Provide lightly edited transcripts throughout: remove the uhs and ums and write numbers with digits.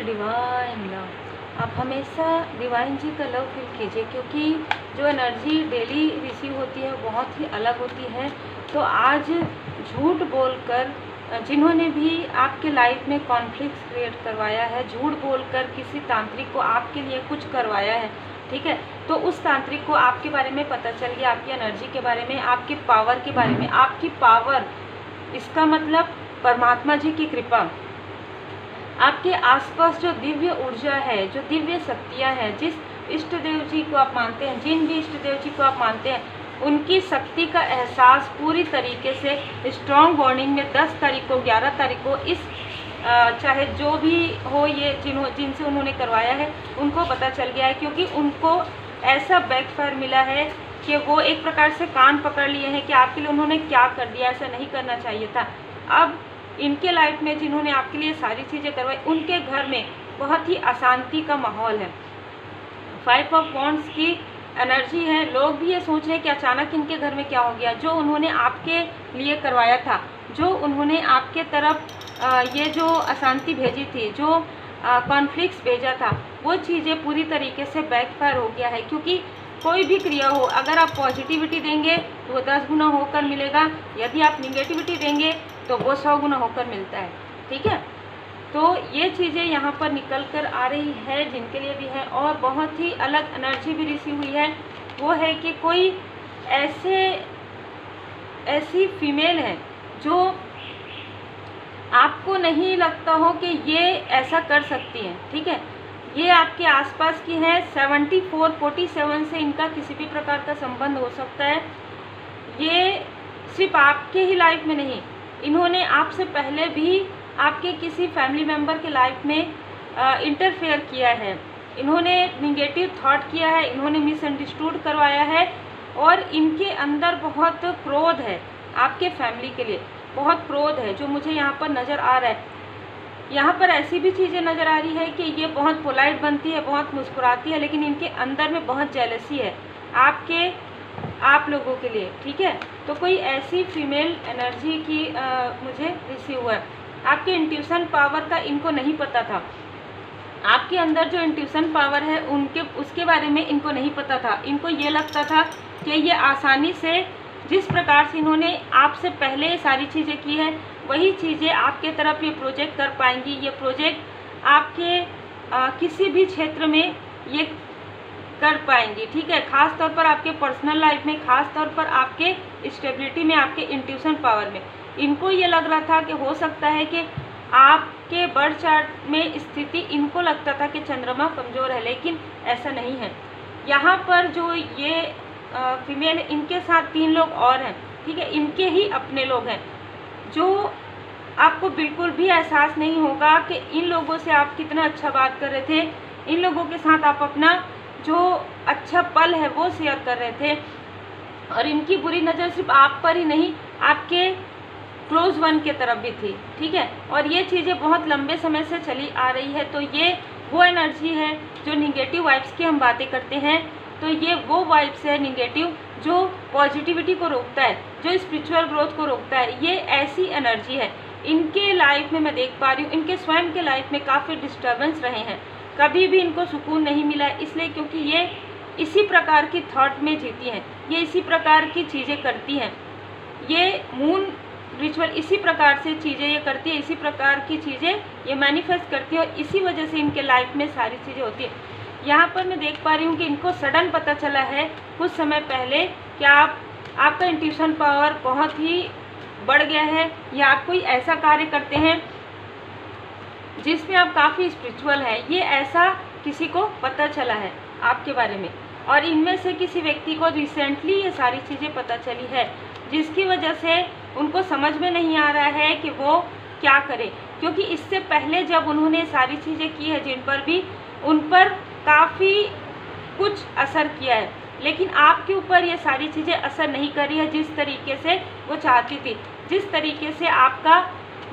Divine love. आप हमेशा divine जी का लव फील कीजिए, क्योंकि जो एनर्जी डेली रिसीव होती है बहुत ही अलग होती है। तो आज झूठ बोलकर जिन्होंने भी आपके लाइफ में कॉन्फ्लिक्ट क्रिएट करवाया है, झूठ बोलकर किसी तांत्रिक को आपके लिए कुछ करवाया है, ठीक है, तो उस तांत्रिक को आपके बारे में पता चल गया, आपकी एनर्जी के बारे में, आपके पावर के बारे में। आपकी पावर, इसका मतलब परमात्मा जी की कृपा। आपके आसपास जो दिव्य ऊर्जा है, जो दिव्य शक्तियाँ हैं, जिस इष्ट देव जी को आप मानते हैं, जिन भी इष्ट देव जी को आप मानते हैं, उनकी शक्ति का एहसास पूरी तरीके से स्ट्रॉन्ग बॉन्डिंग में 10 तारीख को, 11 तारीख को इस चाहे जो भी हो ये जिनसे उन्होंने करवाया है उनको पता चल गया है, क्योंकि उनको ऐसा बैकफायर मिला है कि वो एक प्रकार से कान पकड़ लिए हैं कि आपके लिए उन्होंने क्या कर दिया, ऐसा नहीं करना चाहिए था। अब इनके लाइफ में जिन्होंने आपके लिए सारी चीज़ें करवाई, उनके घर में बहुत ही अशांति का माहौल है। 5 ऑफ वॉन्ड्स की एनर्जी है। लोग भी ये सोच रहे हैं कि अचानक इनके घर में क्या हो गया। जो उन्होंने आपके लिए करवाया था, जो उन्होंने आपके तरफ ये जो अशांति भेजी थी, जो कॉन्फ्लिक्ट्स भेजा था, वो चीज़ें पूरी तरीके से बैकफायर हो गया है। क्योंकि कोई भी क्रिया हो, अगर आप पॉजिटिविटी देंगे तो वो 10 गुना होकर मिलेगा, यदि आप निगेटिविटी देंगे तो वो 100 गुना होकर मिलता है, ठीक है। तो ये चीज़ें यहाँ पर निकल कर आ रही है जिनके लिए भी है। और बहुत ही अलग एनर्जी भी रिसीव हुई है, वो है कि कोई ऐसी फीमेल है जो आपको नहीं लगता हो कि ये ऐसा कर सकती हैं, ठीक है। ये आपके आसपास की है। 47 से इनका किसी भी प्रकार का संबंध हो सकता है। ये सिर्फ आपके ही लाइफ में नहीं, इन्होंने आपसे पहले भी आपके किसी फैमिली मेम्बर के लाइफ में इंटरफेयर किया है। इन्होंने निगेटिव थॉट किया है, इन्होंने मिसअंडरस्टूड करवाया है, और इनके अंदर बहुत क्रोध है, आपके फैमिली के लिए बहुत क्रोध है, जो मुझे यहाँ पर नज़र आ रहा है। यहाँ पर ऐसी भी चीज़ें नज़र आ रही है कि ये बहुत पोलाइट बनती है, बहुत मुस्कुराती है, लेकिन इनके अंदर में बहुत जेलसी है आप लोगों के लिए, ठीक है। तो कोई ऐसी फीमेल एनर्जी की मुझे रिसीव हुआ है। आपके इंट्यूशन पावर का इनको नहीं पता था। आपके अंदर जो इंट्यूशन पावर है उसके बारे में इनको नहीं पता था। इनको ये लगता था कि ये आसानी से, जिस प्रकार से इन्होंने आपसे पहले सारी चीज़ें की है, वही चीज़ें आपके तरफ ये प्रोजेक्ट कर पाएंगी। ये प्रोजेक्ट आपके किसी भी क्षेत्र में ये कर पाएंगी, ठीक है। ख़ास तौर पर आपके पर्सनल लाइफ में, ख़ास तौर पर आपके स्टेबिलिटी में, आपके इंट्यूशन पावर में। इनको ये लग रहा था कि हो सकता है कि आपके बर्थ चार्ट में स्थिति, इनको लगता था कि चंद्रमा कमज़ोर है, लेकिन ऐसा नहीं है। यहाँ पर जो ये फीमेल, इनके साथ 3 लोग और हैं, ठीक है। इनके ही अपने लोग हैं, जो आपको बिल्कुल भी एहसास नहीं होगा कि इन लोगों से आप कितना अच्छा बात कर रहे थे। इन लोगों के साथ आप अपना जो अच्छा पल है वो शेयर कर रहे थे, और इनकी बुरी नज़र सिर्फ आप पर ही नहीं, आपके क्लोज वन के तरफ भी थी, ठीक है। और ये चीज़ें बहुत लंबे समय से चली आ रही है। तो ये वो एनर्जी है जो निगेटिव वाइब्स की हम बातें करते हैं, तो ये वो वाइब्स है निगेटिव जो पॉजिटिविटी को रोकता है, जो स्पिरिचुअल ग्रोथ को रोकता है। ये ऐसी एनर्जी है। इनके लाइफ में मैं देख पा रही हूँ, इनके स्वयं के लाइफ में काफ़ी डिस्टर्बेंस रहे हैं, कभी भी इनको सुकून नहीं मिला, इसलिए क्योंकि ये इसी प्रकार की थॉट में जीती हैं, ये इसी प्रकार की चीज़ें करती हैं। ये मून रिचुअल इसी प्रकार से चीज़ें ये करती है, इसी प्रकार की चीज़ें ये मैनिफेस्ट करती है, और इसी वजह से इनके लाइफ में सारी चीज़ें होती है। यहाँ पर मैं देख पा रही हूँ कि इनको सडन पता चला है कुछ समय पहले कि आपका इंट्यूशन पावर बहुत ही बढ़ गया है, या आप कोई ऐसा कार्य करते हैं जिसमें आप काफ़ी स्पिरिचुअल हैं। ये ऐसा किसी को पता चला है आपके बारे में, और इनमें से किसी व्यक्ति को रिसेंटली ये सारी चीज़ें पता चली है, जिसकी वजह से उनको समझ में नहीं आ रहा है कि वो क्या करें। क्योंकि इससे पहले जब उन्होंने सारी चीज़ें की है जिन पर भी, उन पर काफ़ी कुछ असर किया है, लेकिन आपके ऊपर ये सारी चीज़ें असर नहीं कर रही है जिस तरीके से वो चाहती थी, जिस तरीके से आपका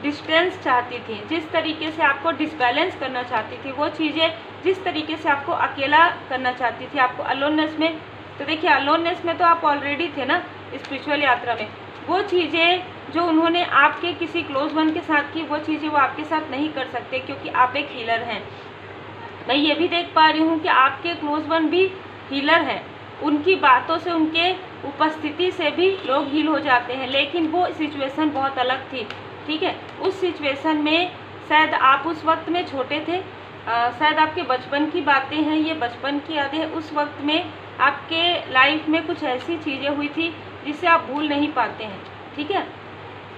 डिस्टेंस चाहती थी, जिस तरीके से आपको डिसबैलेंस करना चाहती थी, वो चीज़ें जिस तरीके से आपको अकेला करना चाहती थी, आपको अलोननेस में। तो देखिए, अलोननेस में तो आप ऑलरेडी थे ना स्पिरिचुअल यात्रा में, वो चीज़ें जो उन्होंने आपके किसी क्लोज वन के साथ की वो चीज़ें वो आपके साथ नहीं कर सकते, क्योंकि आप एक हीलर हैं। मैं ये भी देख पा रही हूँ कि आपके क्लोज वन भी हीलर हैं। उनकी बातों से, उनके उपस्थिति से भी लोग हील हो जाते हैं, लेकिन वो सिचुएशन बहुत अलग थी, ठीक है। उस सिचुएशन में शायद आप उस वक्त में छोटे थे, शायद आपके बचपन की बातें हैं, ये बचपन की यादें हैं। उस वक्त में आपके लाइफ में कुछ ऐसी चीज़ें हुई थी जिसे आप भूल नहीं पाते हैं, ठीक है।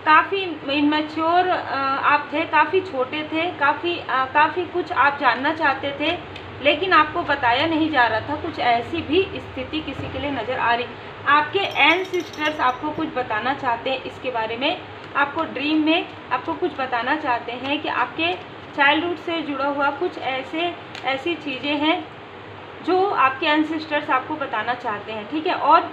काफ़ी इनमेच्योर आप थे, काफ़ी छोटे थे, काफ़ी कुछ आप जानना चाहते थे, लेकिन आपको बताया नहीं जा रहा था। कुछ ऐसी भी स्थिति किसी के लिए नज़र आ रही। आपके एंसेस्टर्स आपको कुछ बताना चाहते हैं इसके बारे में, आपको ड्रीम में आपको कुछ बताना चाहते हैं कि आपके चाइल्डहुड से जुड़ा हुआ कुछ ऐसी चीज़ें हैं जो आपके एंसेस्टर्स आपको बताना चाहते हैं, ठीक है। और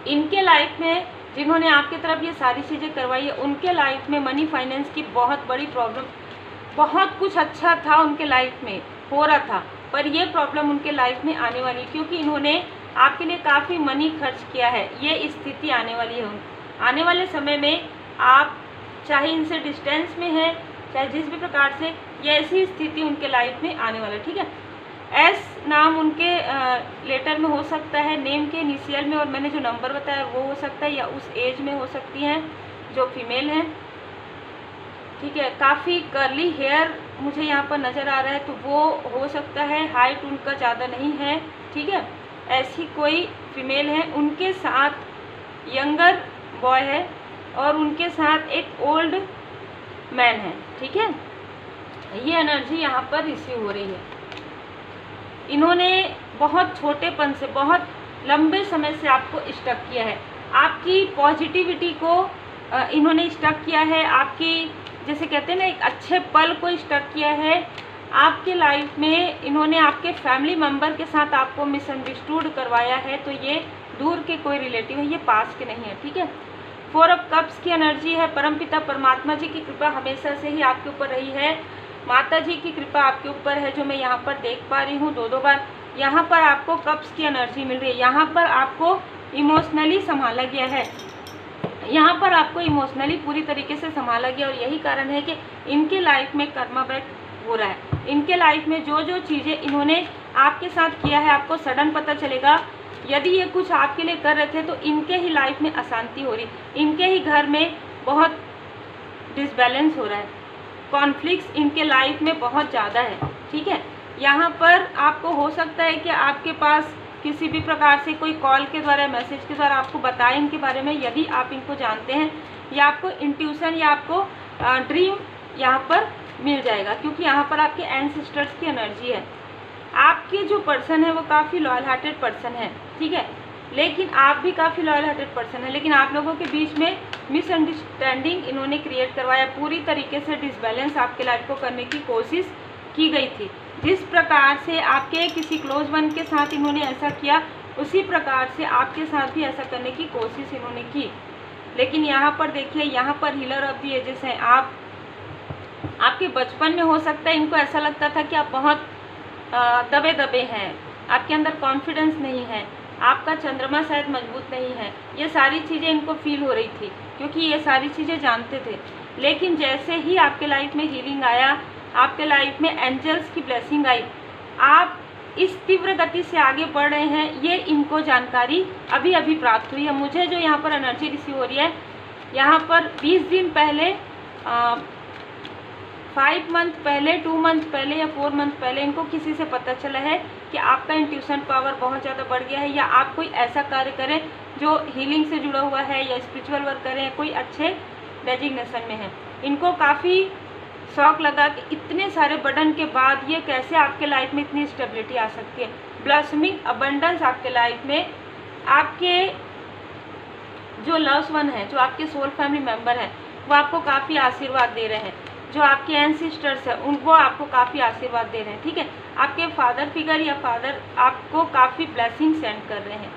इनके लाइफ में जिन्होंने आपकी तरफ ये सारी चीज़ें करवाई है, उनके लाइफ में मनी फाइनेंस की बहुत बड़ी प्रॉब्लम, बहुत कुछ अच्छा था उनके लाइफ में हो रहा था, पर ये प्रॉब्लम उनके लाइफ में आने वाली, क्योंकि इन्होंने आपके लिए काफ़ी मनी खर्च किया है। ये स्थिति आने वाली है। आने वाले समय में आप चाहे इनसे डिस्टेंस में हैं, चाहे जिस भी प्रकार से, ये ऐसी स्थिति उनके लाइफ में आने वाला है, ठीक है। एस नाम उनके लेटर में हो सकता है, नेम के इनिशियल में, और मैंने जो नंबर बताया वो हो सकता है, या उस एज में हो सकती हैं जो फीमेल हैं, ठीक है। काफ़ी कर्ली हेयर मुझे यहाँ पर नज़र आ रहा है, तो वो हो सकता है। हाइट उनका ज़्यादा नहीं है, ठीक है। ऐसी कोई फीमेल है, उनके साथ यंगर बॉय है और उनके साथ एक ओल्ड मैन है, ठीक है। ये एनर्जी यहाँ पर रिसीव हो रही है। इन्होंने बहुत छोटेपन से, बहुत लंबे समय से आपको स्टक किया है। आपकी पॉजिटिविटी को इन्होंने स्टक किया है, आपकी जैसे कहते हैं ना एक अच्छे पल को स्टक किया है। आपके लाइफ में इन्होंने आपके फैमिली मेम्बर के साथ आपको मिसअंडरस्टूड करवाया है, तो ये दूर के कोई रिलेटिव है, ये पास के नहीं है, ठीक है। 4 ऑफ कप्स की एनर्जी है। परमपिता परमात्मा जी की कृपा हमेशा से ही आपके ऊपर रही है। माता जी की कृपा आपके ऊपर है, जो मैं यहाँ पर देख पा रही हूँ 2-2 बार। यहाँ पर आपको कप्स की एनर्जी मिल रही है। यहाँ पर आपको इमोशनली संभाला गया है, यहाँ पर आपको इमोशनली पूरी तरीके से संभाला गया, और यही कारण है कि इनके लाइफ में कर्मा बैक हो रहा है। इनके लाइफ में जो जो चीज़ें इन्होंने आपके साथ किया है, आपको सडन पता चलेगा। यदि ये कुछ आपके लिए कर रहे थे तो इनके ही लाइफ में अशांति हो रही, इनके ही घर में बहुत डिसबैलेंस हो रहा है, कॉन्फ्लिक्ट्स इनके लाइफ में बहुत ज़्यादा है, ठीक है। यहाँ पर आपको हो सकता है कि आपके पास किसी भी प्रकार से कोई कॉल के द्वारा, मैसेज के द्वारा आपको बताएं इनके बारे में, यदि आप इनको जानते हैं, या आपको इंट्यूशन या आपको ड्रीम यहाँ पर मिल जाएगा, क्योंकि यहाँ पर आपके एंसेस्टर्स की एनर्जी है। आपके जो पर्सन है वो काफ़ी लॉयल हार्टेड पर्सन है, ठीक है, लेकिन आप भी काफ़ी लॉयल हार्टेड पर्सन है, लेकिन आप लोगों के बीच में मिसअंडरस्टैंडिंग इन्होंने क्रिएट करवाया। पूरी तरीके से डिसबैलेंस आपके लाइफ को करने की कोशिश की गई थी। जिस प्रकार से आपके किसी क्लोज वन के साथ इन्होंने ऐसा किया, उसी प्रकार से आपके साथ भी ऐसा करने की कोशिश इन्होंने की। लेकिन यहाँ पर देखिए, यहाँ पर हीलर ऑफ द एजेस हैं। आपके बचपन में हो सकता है इनको ऐसा लगता था कि आप बहुत दबे दबे हैं, आपके अंदर कॉन्फिडेंस नहीं है, आपका चंद्रमा शायद मजबूत नहीं है। ये सारी चीज़ें इनको फील हो रही थी, क्योंकि ये सारी चीज़ें जानते थे। लेकिन जैसे ही आपके लाइफ में हीलिंग आया, आपके लाइफ में एंजल्स की ब्लेसिंग आई, आप इस तीव्र गति से आगे बढ़ रहे हैं, ये इनको जानकारी अभी अभी प्राप्त हुई है। मुझे जो यहाँ पर एनर्जी रिसीव हो रही है, यहाँ पर 20 दिन पहले, 5 मंथ पहले, 2 मंथ पहले या 4 मंथ पहले इनको किसी से पता चला है कि आपका इंट्यूशन पावर बहुत ज़्यादा बढ़ गया है, या आप कोई ऐसा कार्य करें जो हीलिंग से जुड़ा हुआ है, या स्पिरिचुअल वर्क करें, कोई अच्छे डेजिग्नेशन में है। इनको काफ़ी शौक लगा कि इतने सारे बर्डन के बाद ये कैसे आपके लाइफ में इतनी स्टेबिलिटी आ सकती है। ब्लॉसमिंग अबंडेंस आपके लाइफ में, आपके जो लव्स वन है, जो आपके सोल फैमिली मेम्बर हैं, वो आपको काफ़ी आशीर्वाद दे रहे हैं। जो आपके एंसेस्टर्स हैं वो आपको काफ़ी आशीर्वाद दे रहे हैं, ठीक है। आपके फादर फिगर या फादर आपको काफ़ी ब्लेसिंग सेंड कर रहे हैं,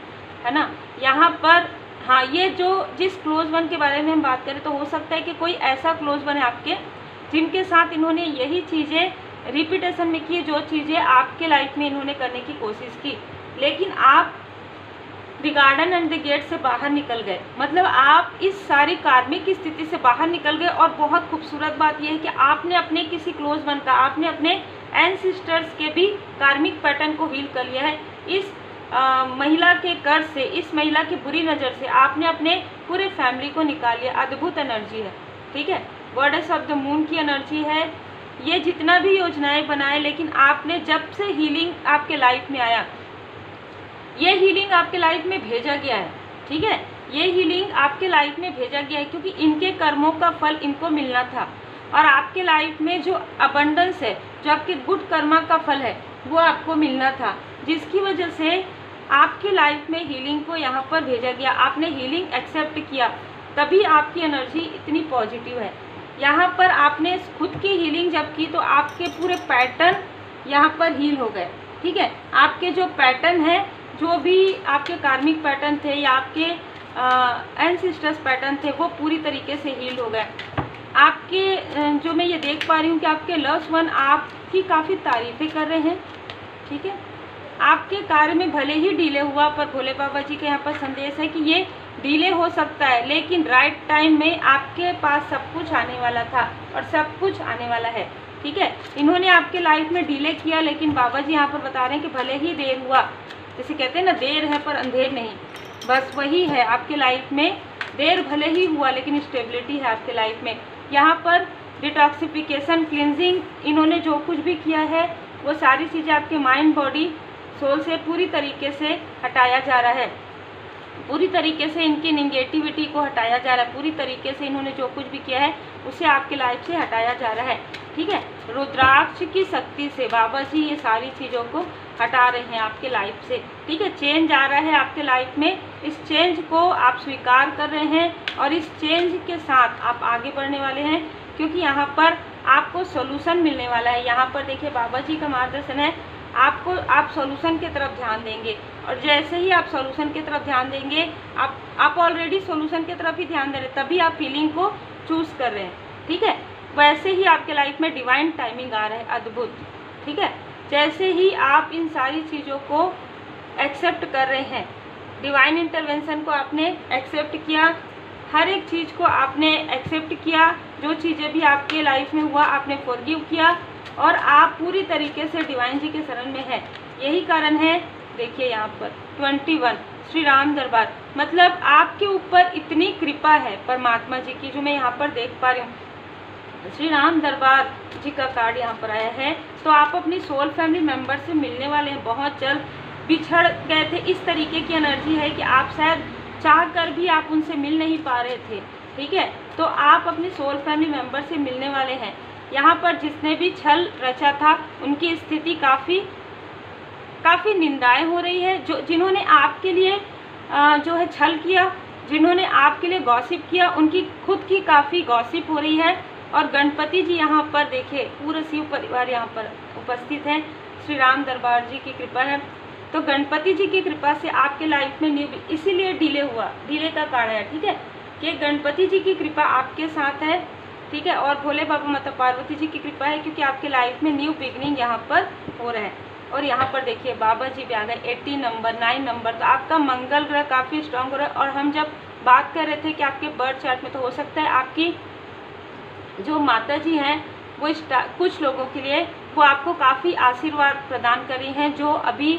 है ना। यहाँ पर हाँ, ये जो जिस क्लोज वन के बारे में हम बात करें, तो हो सकता है कि कोई ऐसा क्लोज वन है आपके जिनके साथ इन्होंने यही चीज़ें रिपीटेशन में की, जो चीज़ें आपके लाइफ में इन्होंने करने की कोशिश की, लेकिन आप the garden and the gate से बाहर निकल गए। मतलब आप इस सारी कार्मिक की स्थिति से बाहर निकल गए। और बहुत खूबसूरत बात यह है कि आपने अपने किसी क्लोज वन का, आपने अपने एंसेस्टर्स के भी कार्मिक पैटर्न को हील कर लिया है। इस महिला के कर्ज से, इस महिला की बुरी नज़र से आपने अपने पूरे फैमिली को निकाल लिया। अद्भुत एनर्जी है, ठीक है। गॉडेस ऑफ द मून की एनर्जी है। ये जितना भी योजनाएं बनाए, लेकिन आपने जब से हीलिंग आपके लाइफ में आया, ये हीलिंग आपके लाइफ में भेजा गया है, ठीक है। ये हीलिंग आपके लाइफ में भेजा गया है क्योंकि इनके कर्मों का फल इनको मिलना था। और आपके लाइफ में जो अबंडेंस है, जो आपके गुड कर्मा का फल है, वो आपको मिलना था, जिसकी वजह से आपकी लाइफ में हीलिंग को यहाँ पर भेजा गया। आपने हीलिंग एक्सेप्ट किया, तभी आपकी एनर्जी इतनी पॉजिटिव है। यहाँ पर आपने खुद की हीलिंग जब की तो आपके पूरे पैटर्न यहाँ पर हील हो गए, ठीक है। आपके जो पैटर्न है, जो भी आपके कार्मिक पैटर्न थे या आपके एंसेस्टर्स पैटर्न थे, वो पूरी तरीके से हील हो गए। आपके जो मैं ये देख पा रही हूँ कि आपके लव्ड वन आपकी काफ़ी तारीफ़ें कर रहे हैं, ठीक है। आपके कार्य में भले ही डिले हुआ, पर भोले बाबा जी के यहाँ पर संदेश है कि ये डिले हो सकता है, लेकिन राइट टाइम में आपके पास सब कुछ आने वाला था और सब कुछ आने वाला है, ठीक है। इन्होंने आपके लाइफ में डिले किया, लेकिन बाबा जी यहाँ पर बता रहे हैं कि भले ही देर हुआ, जैसे कहते हैं ना, देर है पर अंधेर नहीं, बस वही है आपके लाइफ में। देर भले ही हुआ, लेकिन स्टेबिलिटी है आपके लाइफ में। यहाँ पर डिटॉक्सिफिकेशन, क्लिनजिंग, इन्होंने जो कुछ भी किया है वो सारी चीज़ें आपके माइंड, बॉडी, सोल से पूरी तरीके से हटाया जा रहा है। पूरी तरीके से इनकी निगेटिविटी को हटाया जा रहा है। पूरी तरीके से इन्होंने जो कुछ भी किया है उसे आपके लाइफ से हटाया जा रहा है, ठीक है। रुद्राक्ष की शक्ति से बाबा जी ये सारी चीज़ों को हटा रहे हैं आपके लाइफ से, ठीक है। चेंज आ रहा है आपके लाइफ में, इस चेंज को आप स्वीकार कर रहे हैं और इस चेंज के साथ आप आगे बढ़ने वाले हैं, क्योंकि यहाँ पर आपको सॉल्यूशन मिलने वाला है। यहाँ पर देखिए बाबा जी का मार्गदर्शन है, आप सॉल्यूशन की तरफ ध्यान देंगे, और जैसे ही आप सॉल्यूशन की तरफ ध्यान देंगे, आप ऑलरेडी सॉल्यूशन की तरफ ही ध्यान दे रहे हैं, तभी आप फीलिंग को चूज़ कर रहे हैं, ठीक है। वैसे ही आपके लाइफ में डिवाइन टाइमिंग आ रहा है, अद्भुत, ठीक है। जैसे ही आप इन सारी चीज़ों को एक्सेप्ट कर रहे हैं, डिवाइन इंटरवेंशन को आपने एक्सेप्ट किया, हर एक चीज़ को आपने एक्सेप्ट किया, जो चीज़ें भी आपके लाइफ में हुआ आपने फॉरगिव किया, और आप पूरी तरीके से डिवाइन जी के शरण में हैं। यही कारण है, देखिए यहाँ पर 21 श्री राम दरबार, मतलब आपके ऊपर इतनी कृपा है परमात्मा जी की, जो मैं यहाँ पर देख पा रही हूँ। श्री राम दरबार जी का कार्ड यहाँ पर आया है, तो आप अपनी सोल फैमिली मेंबर से मिलने वाले हैं। बहुत जल्द बिछड़ गए थे, इस तरीके की एनर्जी है कि आप शायद चाह कर भी आप उनसे मिल नहीं पा रहे थे, ठीक है। तो आप अपनी सोल फैमिली मेंबर से मिलने वाले हैं। यहाँ पर जिसने भी छल रचा था, उनकी स्थिति काफ़ी निंदाएं हो रही है। जिन्होंने आपके लिए जो है छल किया, जिन्होंने आपके लिए गॉसिप किया, उनकी खुद की काफ़ी गॉसिप हो रही है। और गणपति जी यहाँ पर देखिए, पूरा शिव परिवार यहाँ पर उपस्थित है, श्री राम दरबार जी की कृपा है। तो गणपति जी की कृपा से आपके लाइफ में न्यू, इसीलिए डिले हुआ, डिले का कारण है, ठीक है, कि गणपति जी की कृपा आपके साथ है, ठीक है। और भोले बाबा माता पार्वती जी की कृपा है, क्योंकि आपके लाइफ में न्यू बिगनिंग यहाँ पर हो रहा है। और यहाँ पर देखिए बाबा जी भी आ गए, 80 नंबर, 9 नंबर, तो आपका मंगल ग्रह काफ़ी स्ट्रांग हो रहा है। और हम जब बात कर रहे थे कि आपके बर्थ चार्ट में, तो हो सकता है आपकी जो माता जी हैं वो कुछ लोगों के लिए वो आपको काफ़ी आशीर्वाद प्रदान कर रही हैं, जो अभी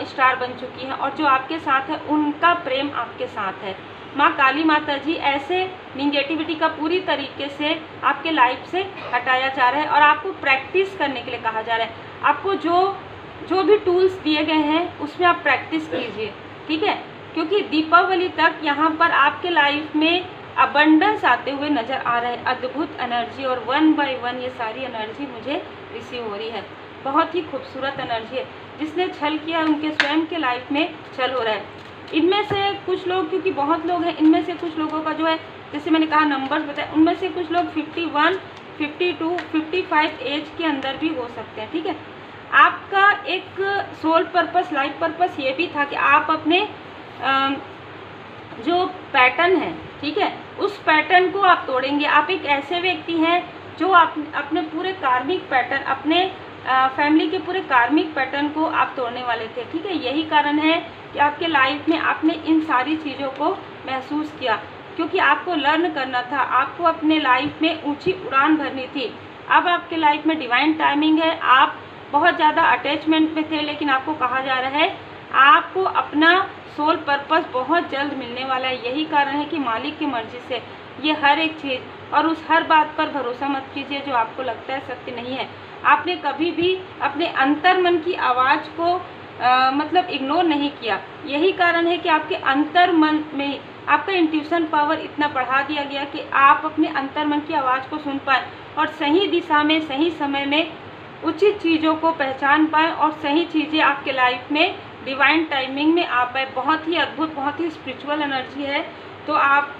स्टार बन चुकी हैं, और जो आपके साथ है उनका प्रेम आपके साथ है। माँ काली माता जी ऐसे निगेटिविटी का पूरी तरीके से आपके लाइफ से हटाया जा रहा है, और आपको प्रैक्टिस करने के लिए कहा जा रहा है। आपको जो भी टूल्स दिए गए हैं उसमें आप प्रैक्टिस कीजिए, ठीक है, क्योंकि दीपावली तक यहाँ पर आपके लाइफ में अबंडेंस आते हुए नज़र आ रहा है। अद्भुत एनर्जी, और 1 बाय 1 ये सारी एनर्जी मुझे रिसीव हो रही है। बहुत ही खूबसूरत एनर्जी है। जिसने छल किया उनके स्वयं के लाइफ में छल हो रहा है। इनमें से कुछ लोग, क्योंकि बहुत लोग हैं, इनमें से कुछ लोगों का जो है, जैसे मैंने कहा नंबर्स बताए, उनमें से कुछ लोग 51, 52, 55 एज के अंदर भी हो सकते हैं, ठीक है। आपका एक सोल पर्पस, लाइफ पर्पस ये भी था कि आप अपने जो पैटर्न है, ठीक है, उस पैटर्न को आप तोड़ेंगे। आप एक ऐसे व्यक्ति हैं जो अपने पूरे कार्मिक पैटर्न, अपने फैमिली के पूरे कार्मिक पैटर्न को आप तोड़ने वाले थे, ठीक है। यही कारण है कि आपके लाइफ में आपने इन सारी चीज़ों को महसूस किया, क्योंकि आपको लर्न करना था, आपको अपने लाइफ में ऊंची उड़ान भरनी थी। अब आपके लाइफ में डिवाइन टाइमिंग है। आप बहुत ज़्यादा अटैचमेंट में थे, लेकिन आपको कहा जा रहा है आपको अपना सोल पर्पस बहुत जल्द मिलने वाला है। यही कारण है कि मालिक की मर्जी से ये हर एक चीज़, और उस हर बात पर भरोसा मत कीजिए जो आपको लगता है सत्य नहीं है। आपने कभी भी अपने अंतर मन की आवाज़ को मतलब इग्नोर नहीं किया। यही कारण है कि आपके अंतर मन में आपका इंट्यूशन पावर इतना बढ़ा दिया गया कि आप अपने अंतर मन की आवाज़ को सुन पाए और सही दिशा में सही समय में उचित चीज़ों को पहचान पाए और सही चीज़ें आपके लाइफ में डिवाइन टाइमिंग में आ पाए। बहुत ही अद्भुत, बहुत ही स्पिरिचुअल एनर्जी है। तो आप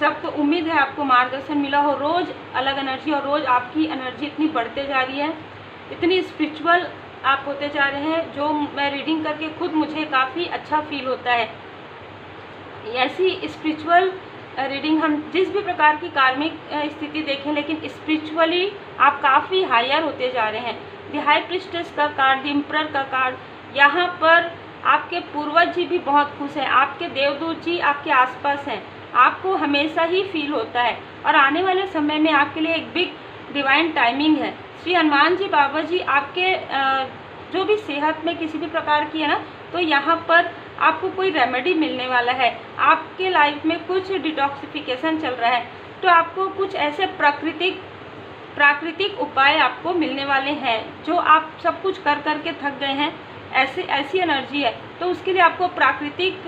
सबको उम्मीद है आपको मार्गदर्शन मिला हो। रोज़ अलग एनर्जी, और रोज़ आपकी एनर्जी इतनी बढ़ते जा रही है, इतनी स्पिरिचुअल आप होते जा रहे हैं, जो मैं रीडिंग करके खुद मुझे काफ़ी अच्छा फील होता है। ऐसी स्पिरिचुअल रीडिंग हम जिस भी प्रकार की कार्मिक स्थिति देखें, लेकिन स्पिरिचुअली आप काफ़ी हायर होते जा रहे हैं। द हाई प्रिस्टेस का कार्ड, द एम्परर का कार्ड, यहाँ पर आपके पूर्वज जी भी बहुत खुश हैं, आपके देवदूत जी आपके आसपास हैं, आपको हमेशा ही फील होता है। और आने वाले समय में आपके लिए एक बिग डिवाइन टाइमिंग है। श्री हनुमान जी बाबा जी आपके जो भी सेहत में किसी भी प्रकार की है ना, तो यहाँ पर आपको कोई रेमेडी मिलने वाला है। आपके लाइफ में कुछ डिटॉक्सिफिकेशन चल रहा है, तो आपको कुछ ऐसे प्राकृतिक उपाय आपको मिलने वाले हैं जो आप सब कुछ कर के थक गए हैं। ऐसी एनर्जी है, तो उसके लिए आपको प्राकृतिक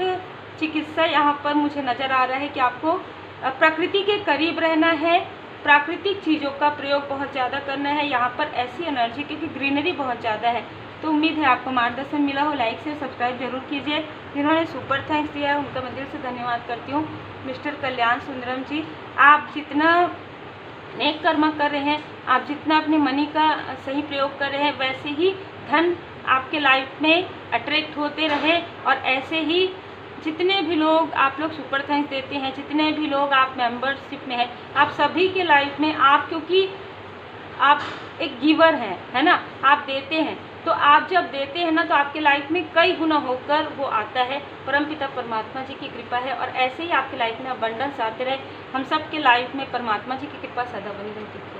चिकित्सा यहाँ पर मुझे नज़र आ रहा है कि आपको प्रकृति के करीब रहना है, प्राकृतिक चीज़ों का प्रयोग बहुत ज़्यादा करना है यहाँ पर। ऐसी एनर्जी, क्योंकि ग्रीनरी बहुत ज़्यादा है। तो उम्मीद है आपको मार्गदर्शन मिला हो। लाइक से सब्सक्राइब जरूर कीजिए। जिन्होंने सुपर थैंक्स दिया है उनका मैं दिल से धन्यवाद करती हूँ। मिस्टर कल्याण सुंदरम जी, आप जितना नेक कर्म कर रहे हैं, आप जितना अपने मनी का सही प्रयोग कर रहे हैं, वैसे ही धन आपके लाइफ में अट्रैक्ट होते रहे। और ऐसे ही जितने भी लोग आप लोग सुपर थैंक्स देते हैं, जितने भी लोग आप मेंबरशिप में हैं, आप सभी के लाइफ में आप, क्योंकि आप एक गिवर हैं, है ना, आप देते हैं, तो आप जब देते हैं ना, तो आपके लाइफ में कई गुना होकर वो आता है। परमपिता परमात्मा जी की कृपा है, और ऐसे ही आपके लाइफ में अबंडेंस आते रहे। हम सब के लाइफ में परमात्मा जी की कृपा सदा बनी रहती है।